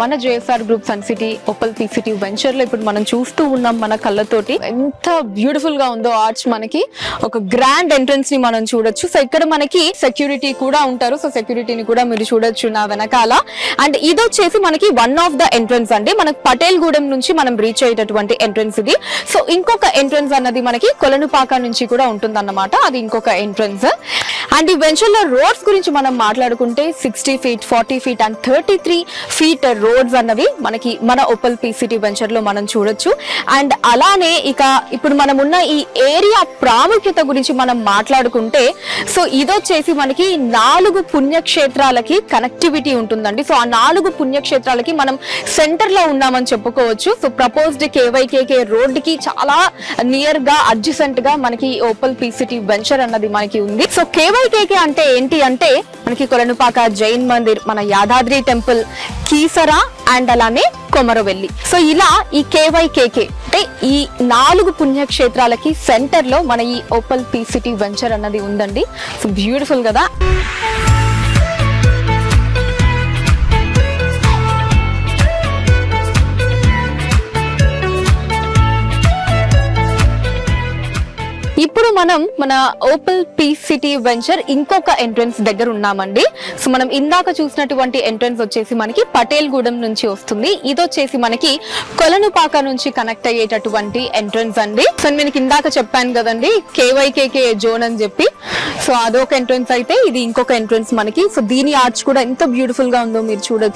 మన JSR group sun city opal P city venture లో ఇప్పుడు మనం చూస్తూ ఉన్నాం మన కళ్ళతోటి. ఎంత బ్యూటిఫుల్ గా ఉందో ఆర్చ్. మనకి ఒక గ్రాండ్ ఎంట్రన్స్ ని మనం చూడొచ్చు. సో ఇక్కడ మనకి సెక్యూరిటీ కూడా ఉంటారు. సో సెక్యూరిటీని కూడా మీరు చూడొచ్చు నా వెనకాల. అండ్ ఇది వచ్చేసి మనకి వన్ ఆఫ్ ద ఎంట్రన్స్ అండి. మనకి పటేల్ గూడెం నుంచి మనం రీచ్ అయ్యేటటువంటి ఎంట్రన్స్ ఇది. సో ఇంకొక ఎంట్రన్స్ అన్నది మనకి కొలనుపాక నుంచి కూడా ఉంటుంది అన్నమాట. అది ఇంకొక ఎంట్రన్స్. అండ్ ఈ వెంచర్ లో రోడ్స్ గురించి మనం మాట్లాడుకుంటే 60 feet, 40 feet and 33 feet roads అన్నవి మనకి మన ఓపల్ పీ సిటీ వెంచర్ లో మనం చూడొచ్చు. అండ్ అలానే ఇక ఇప్పుడు మనం ఉన్న ఈ ఏరియా ప్రాముఖ్యత గురించి మనం మాట్లాడుకుంటే, సో ఇదొచ్చేసి మనకి 4 పుణ్యక్షేత్రాలకి కనెక్టివిటీ ఉంటుందండి. సో ఆ 4 పుణ్యక్షేత్రాలకి మనం సెంటర్ లో ఉన్నామని చెప్పుకోవచ్చు. సో ప్రపోజ్డ్ కేవైకేకే రోడ్ కి చాలా నియర్ గా అడ్జసెంట్ గా మనకి ఓపల్ పీ సిటీ వెంచర్ అన్నది మనకి ఉంది. సో కేవైకేకే అంటే ఏంటి అంటే మనకి కొలనుపాక జైన్ మందిర్, మన యాదాద్రి టెంపుల్, కీసరా అండ్ అలానే కొమరవెల్లి. సో ఇలా ఈ కేవైకేకే అంటే ఈ 4 పుణ్యక్షేత్రాలకి సెంటర్ లో మన ఈ ఓపల్ పీ సిటీ వెంచర్ అన్నది ఉందండి. సో బ్యూటిఫుల్ కదా. ఇప్పుడు మనం మన ఓపల్ పీ సిటీ వెంచర్ ఇంకొక ఎంట్రన్స్ దగ్గర ఉన్నామండి. సో మనం ఇందాక చూసినటువంటి ఎంట్రన్స్ వచ్చేసి మనకి పటేల్ గూడెం నుంచి వస్తుంది. ఇది వచ్చేసి మనకి కొలనుపాక నుంచి కనెక్ట్ అయ్యేటటువంటి ఎంట్రన్స్ అండి. సో నేను ఇందాక చెప్పాను కదండి కేవైకేకే జోన్ అని చెప్పి. సో అదొక ఎంట్రన్స్ అయితే ఇది ఇంకొక ఎంట్రన్స్ మనకి. సో దీని ఆర్చ్ కూడా ఎంత బ్యూటిఫుల్ గా ఉందో మీరు చూడొచ్చు.